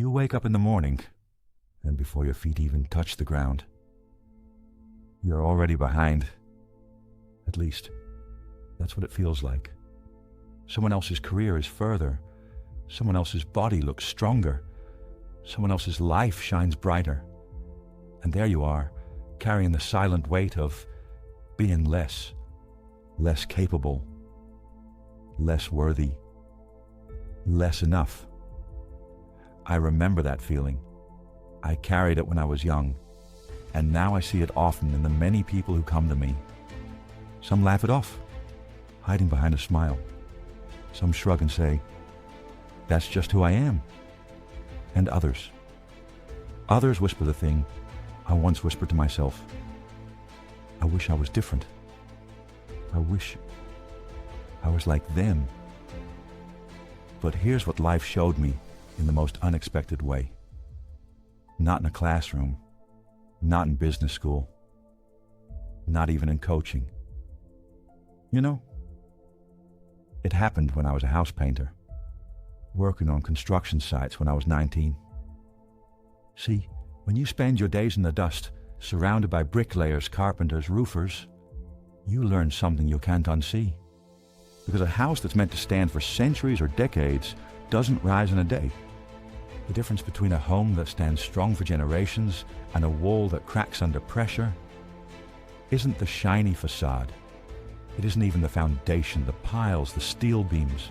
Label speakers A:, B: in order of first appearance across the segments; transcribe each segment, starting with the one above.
A: You wake up in the morning, and before your feet even touch the ground, you're already behind. At least, that's what it feels like. Someone else's career is further. Someone else's body looks stronger. Someone else's life shines brighter. And there you are, carrying the silent weight of being less capable, less worthy, less enough. I remember that feeling. I carried it when I was young, and now I see it often in the many people who come to me. Some laugh it off, hiding behind a smile. Some shrug and say, "That's just who I am." And others whisper the thing I once whispered to myself. I wish I was different. I wish I was like them. But here's what life showed me in the most unexpected way. Not in a classroom, not in business school, not even in coaching. You know, it happened when I was a house painter, working on construction sites when I was 19. See, when you spend your days in the dust, surrounded by bricklayers, carpenters, roofers, you learn something you can't unsee. Because a house that's meant to stand for centuries or decades doesn't rise in a day. The difference between a home that stands strong for generations and a wall that cracks under pressure isn't the shiny facade. It isn't even the foundation, the piles, the steel beams.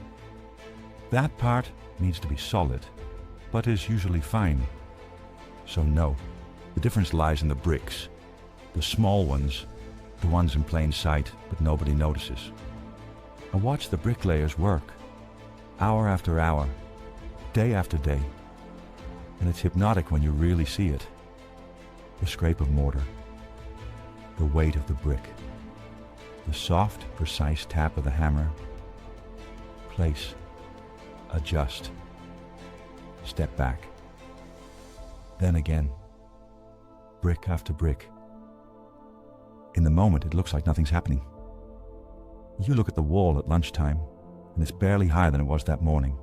A: That part needs to be solid, but is usually fine. So no, the difference lies in the bricks, the small ones, the ones in plain sight but nobody notices. I watch the bricklayers work, hour after hour, day after day, and it's hypnotic when you really see it. The scrape of mortar, the weight of the brick, the soft, precise tap of the hammer. Place, adjust, step back. Then again, brick after brick. In the moment, it looks like nothing's happening. You look at the wall at lunchtime, and it's barely higher than it was that morning.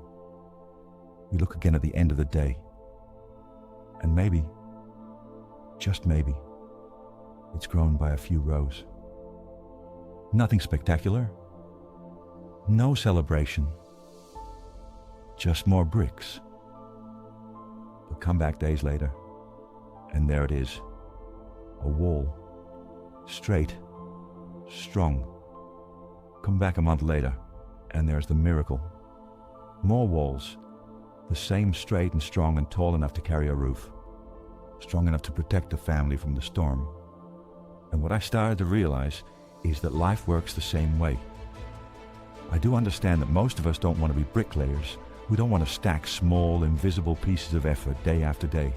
A: You look again at the end of the day, and maybe, just maybe, it's grown by a few rows. Nothing spectacular, no celebration, just more bricks. But come back days later, and there it is, a wall, straight, strong. Come back a month later, and there's the miracle. More walls, the same straight and strong and tall enough to carry a roof, strong enough to protect the family from the storm. And what I started to realize is that life works the same way. I do understand that most of us don't want to be bricklayers. We don't want to stack small, invisible pieces of effort day after day.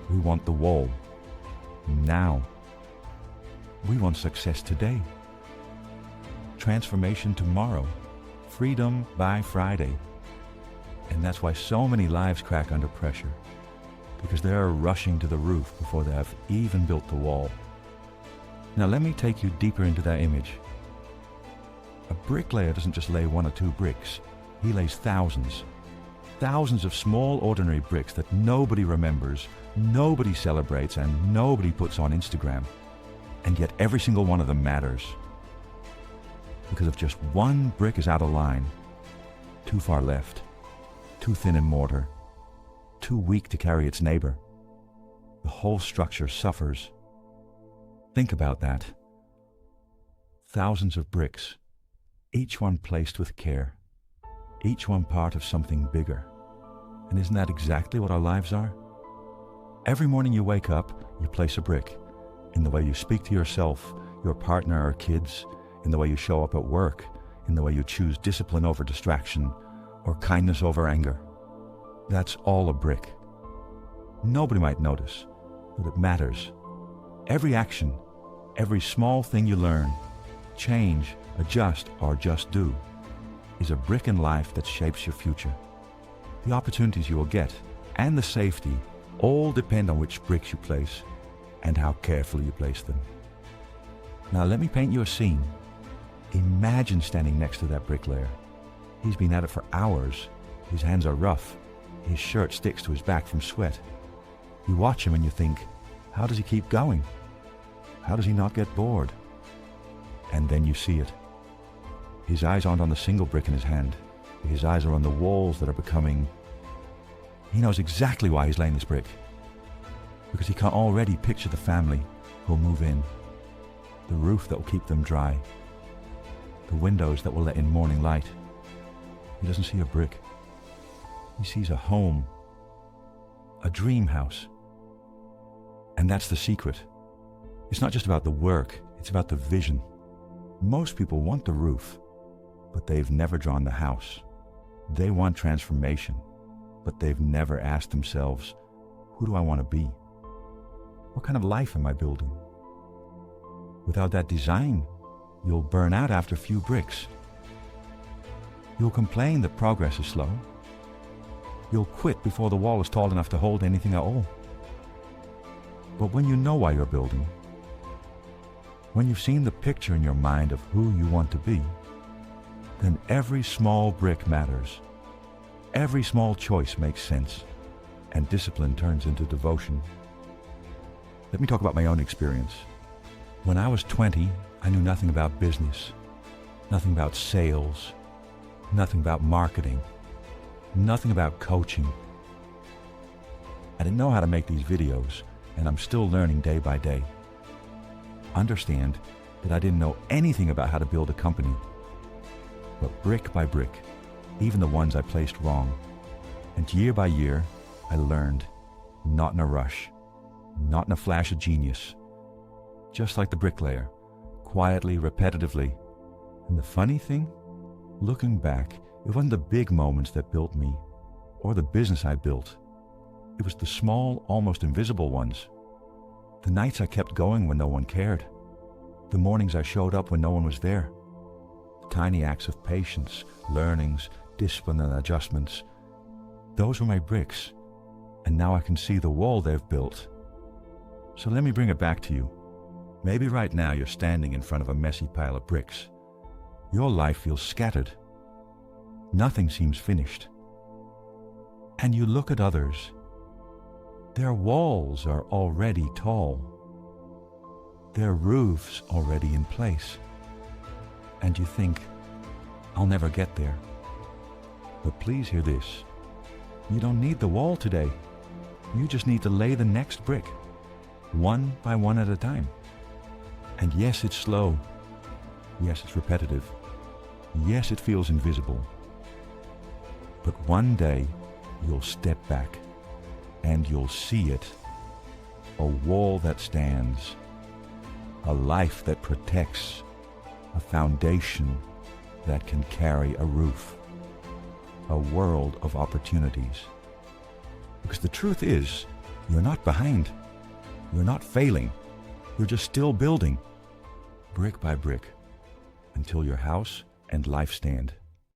A: We want the wall, now. We want success today. Transformation tomorrow. Freedom by Friday. And that's why so many lives crack under pressure, because they're rushing to the roof before they have even built the wall. Now let me take you deeper into that image. A bricklayer doesn't just lay one or two bricks. He lays thousands. Thousands of small, ordinary bricks that nobody remembers, nobody celebrates, and nobody puts on Instagram. And yet every single one of them matters. Because if just one brick is out of line, too far left, too thin in mortar, too weak to carry its neighbor, the whole structure suffers. Think about that. Thousands of bricks, each one placed with care, each one part of something bigger. And isn't that exactly what our lives are? Every morning you wake up, you place a brick in the way you speak to yourself, your partner or kids, in the way you show up at work, in the way you choose discipline over distraction, or kindness over anger. That's all a brick. Nobody might notice, but it matters. Every action, every small thing you learn, change, adjust, or just do, is a brick in life that shapes your future. The opportunities you will get, and the safety, all depend on which bricks you place, and how carefully you place them. Now let me paint you a scene. Imagine standing next to that bricklayer. He's been at it for hours. His hands are rough. His shirt sticks to his back from sweat. You watch him and you think, how does he keep going? How does he not get bored? And then you see it. His eyes aren't on the single brick in his hand. His eyes are on the walls that are becoming... He knows exactly why he's laying this brick. Because he can already picture the family who'll move in. The roof that will keep them dry. The windows that will let in morning light. He doesn't see a brick. He sees a home. A dream house. And that's the secret. It's not just about the work, it's about the vision. Most people want the roof, but they've never drawn the house. They want transformation, but they've never asked themselves, who do I want to be? What kind of life am I building? Without that design, you'll burn out after a few bricks. You'll complain that progress is slow. You'll quit before the wall is tall enough to hold anything at all. But when you know why you're building, when you've seen the picture in your mind of who you want to be, then every small brick matters. Every small choice makes sense, and discipline turns into devotion. Let me talk about my own experience. When I was 20, I knew nothing about business, nothing about sales, nothing about marketing, nothing about coaching. I didn't know how to make these videos, and I'm still learning day by day. Understand that I didn't know anything about how to build a company. But brick by brick, even the ones I placed wrong, and year by year, I learned, not in a rush, not in a flash of genius, just like the bricklayer, quietly, repetitively. And the funny thing, looking back, it wasn't the big moments that built me, or the business I built. It was the small, almost invisible ones. The nights I kept going when no one cared. The mornings I showed up when no one was there. Tiny acts of patience, learnings, discipline and adjustments. Those were my bricks, and now I can see the wall they've built. So let me bring it back to you. Maybe right now you're standing in front of a messy pile of bricks. Your life feels scattered. Nothing seems finished. And you look at others. Their walls are already tall. Their roofs already in place. And you think, I'll never get there. But please hear this. You don't need the wall today. You just need to lay the next brick, one by one at a time. And yes, it's slow. Yes, it's repetitive. Yes, it feels invisible. But one day, you'll step back and you'll see it. A wall that stands. A life that protects. A foundation that can carry a roof. A world of opportunities. Because the truth is, you're not behind. You're not failing. You're just still building, brick by brick, until your house and life stand.